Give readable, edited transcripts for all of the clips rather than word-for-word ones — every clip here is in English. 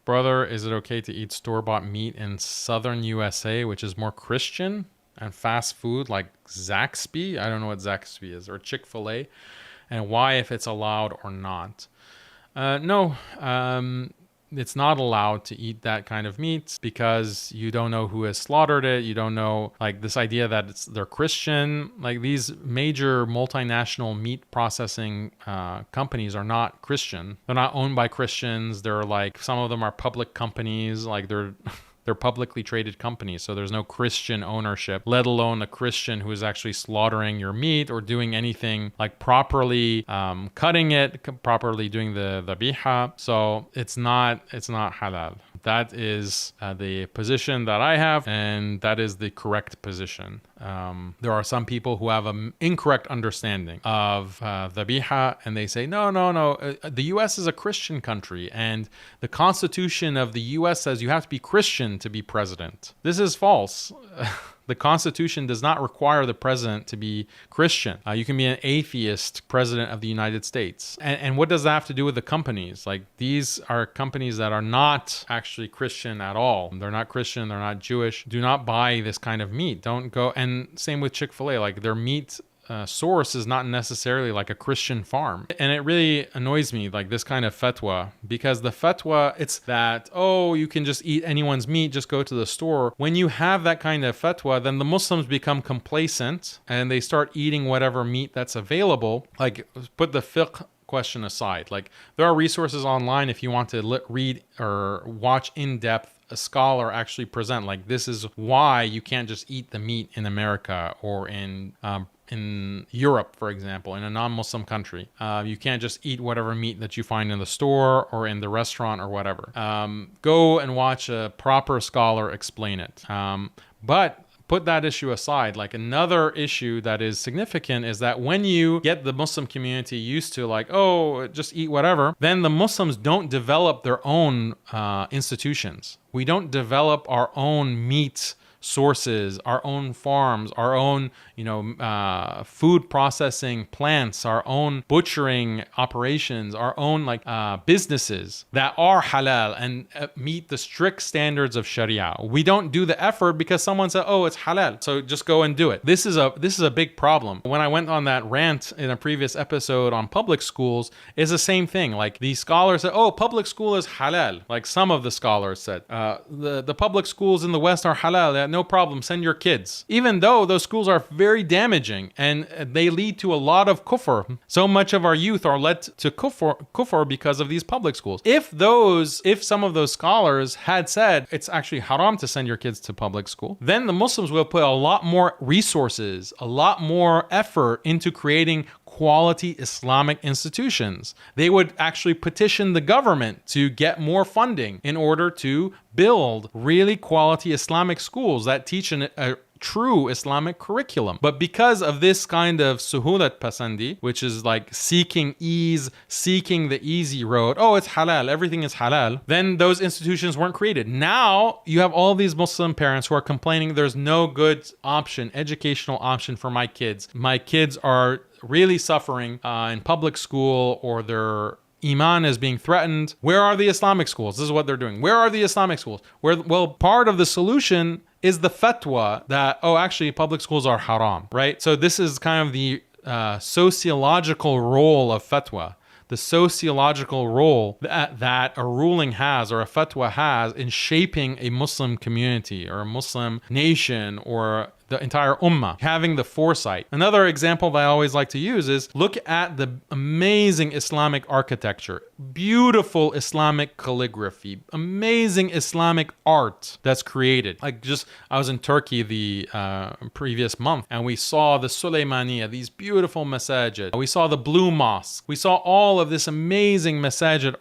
brother, is it okay to eat store-bought meat in southern USA, which is more Christian, and fast food like Zaxby? I don't know what Zaxby is, or Chick-Fil-A, and why, if it's allowed or not. No, it's not allowed to eat that kind of meat because you don't know who has slaughtered it. You don't know, like, this idea that they're Christian. Like, these major multinational meat processing companies are not Christian. They're not owned by Christians. They're like, some of them are public companies. Like, they're publicly traded companies, so there's no Christian ownership, let alone a Christian who is actually slaughtering your meat or doing anything like properly cutting it, properly doing the dhabiha. So it's not halal. That is the position that I have, and that is the correct position. There are some people who have an incorrect understanding of dhabiha, and they say, no, the U.S. is a Christian country, and the Constitution of the U.S. says you have to be Christian to be president. This is false. The Constitution does not require the president to be Christian. You can be an atheist president of the United States. And what does that have to do with the companies? Like, these are companies that are not actually Christian at all. They're not Christian. They're not Jewish. Do not buy this kind of meat. Don't go. And same with Chick-fil-A. Like, their meat source is not necessarily like a Christian farm. And it really annoys me, like, this kind of fatwa, because the fatwa, it's that, oh, you can just eat anyone's meat, just go to the store. When you have that kind of fatwa, then the Muslims become complacent and they start eating whatever meat that's available. Like, put the fiqh question aside. Like, there are resources online if you want to read or watch in depth a scholar actually present, like, this is why you can't just eat the meat in America or in Europe, for example, in a non-Muslim country. You can't just eat whatever meat that you find in the store or in the restaurant or whatever. Go and watch a proper scholar explain it. But put that issue aside. Like, another issue that is significant is that when you get the Muslim community used to, like, oh, just eat whatever, then the Muslims don't develop their own institutions. We don't develop our own meat sources, our own farms, our own, food processing plants, our own butchering operations, our own businesses that are halal and meet the strict standards of Sharia. We don't do the effort because someone said, "Oh, it's halal, so just go and do it." This is a big problem. When I went on that rant in a previous episode on public schools, it's the same thing. Like, the scholars said, "Oh, public school is halal." Like, some of the scholars said, the public schools in the West are halal. No problem, send your kids. Even though those schools are very damaging and they lead to a lot of kufr. So much of our youth are led to kufr because of these public schools. If some of those scholars had said it's actually haram to send your kids to public school, then the Muslims will put a lot more resources, a lot more effort into creating quality Islamic institutions. They would actually petition the government to get more funding in order to build really quality Islamic schools that teach a true Islamic curriculum. But because of this kind of suhulat pasandi, which is like seeking ease, seeking the easy road, oh, it's halal, everything is halal, then those institutions weren't created. Now you have all these Muslim parents who are complaining there's no good option, educational option for my kids. My kids are really suffering in public school, or their Iman is being threatened. Where are the Islamic schools? This is what they're doing. Where are the Islamic schools? Well, part of the solution is the fatwa that, oh, actually public schools are haram, right? So this is kind of the sociological role of fatwa. The sociological role that a ruling has, or a fatwa has, in shaping a Muslim community or a Muslim nation or the entire ummah, having the foresight. Another example that I always like to use is look at the amazing Islamic architecture, beautiful Islamic calligraphy, amazing Islamic art that's created. I was in Turkey the previous month, and we saw the Suleymaniya, these beautiful masajid. We saw the Blue Mosque. We saw all of this amazing masajid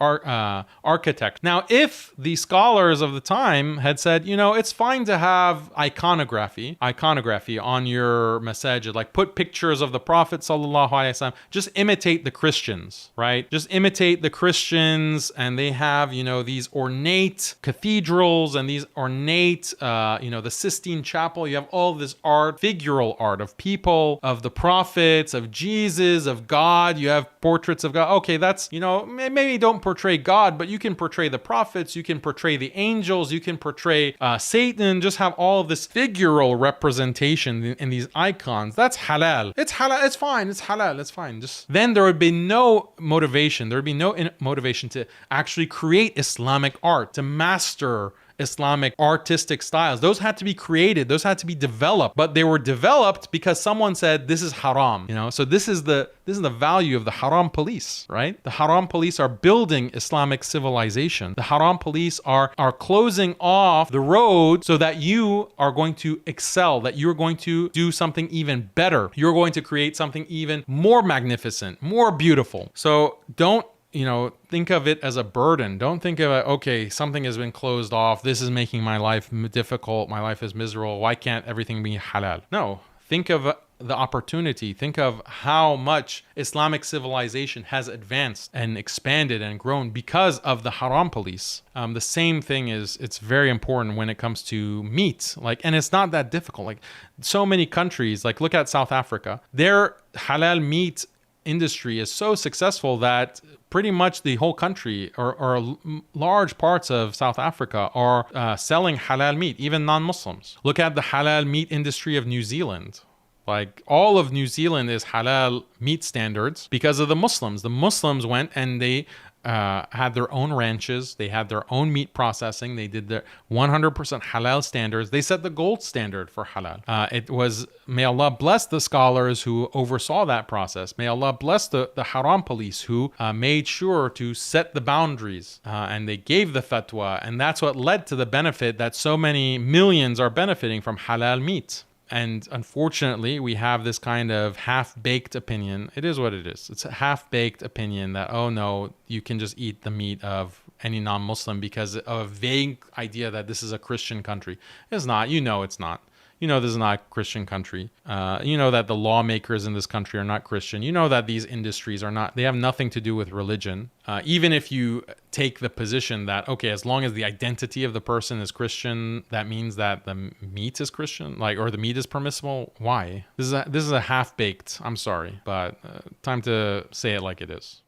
architecture. Now, if the scholars of the time had said, it's fine to have iconography pornography on your message, like put pictures of the Prophet sallallahu alaihi wasallam. Just imitate the Christians, right? Just imitate the Christians, and they have, these ornate cathedrals and these ornate, the Sistine Chapel. You have all this art, figural art of people, of the prophets, of Jesus, of God. You have portraits of God. Okay, that's, maybe don't portray God, but you can portray the prophets, you can portray the angels, you can portray Satan. Just have all of this figural representation in these icons. That's halal. It's halal. It's fine. It's halal. It's fine. Just then there would be no motivation. There would be no motivation to actually create Islamic art, to master Islamic artistic styles. Those had to be created. Those had to be developed, but they were developed because someone said this is haram. So this is the value of the haram police, right? The haram police are building Islamic civilization. The haram police are closing off the road so that you are going to excel, that you're going to do something even better. You're going to create something even more magnificent, more beautiful. So don't think of it as a burden. Don't think of it, okay, something has been closed off. This is making my life difficult. My life is miserable. Why can't everything be halal? No, think of the opportunity. Think of how much Islamic civilization has advanced and expanded and grown because of the haram police. The same thing it's very important when it comes to meat. And it's not that difficult. So many countries, look at South Africa, their halal meat industry is so successful that pretty much the whole country or large parts of South Africa are selling halal meat, even non-Muslims. Look at the halal meat industry of New Zealand. All of New Zealand is halal meat standards because of the Muslims. The Muslims went and they had their own ranches. They had their own meat processing. They did their 100% halal standards. They set the gold standard for halal. May Allah bless the scholars who oversaw that process. May Allah bless the haram police who made sure to set the boundaries and they gave the fatwa. And that's what led to the benefit that so many millions are benefiting from halal meat. And unfortunately, we have this kind of half-baked opinion. It is what it is. It's a half-baked opinion that, oh no, you can just eat the meat of any non-Muslim because of a vague idea that this is a Christian country. It's not. It's not. This is not a Christian country. That the lawmakers in this country are not Christian. That these industries they have nothing to do with religion. Even if you take the position that, okay, as long as the identity of the person is Christian, that means that the meat is Christian, or the meat is permissible. Why? This is a half-baked, I'm sorry, but time to say it like it is.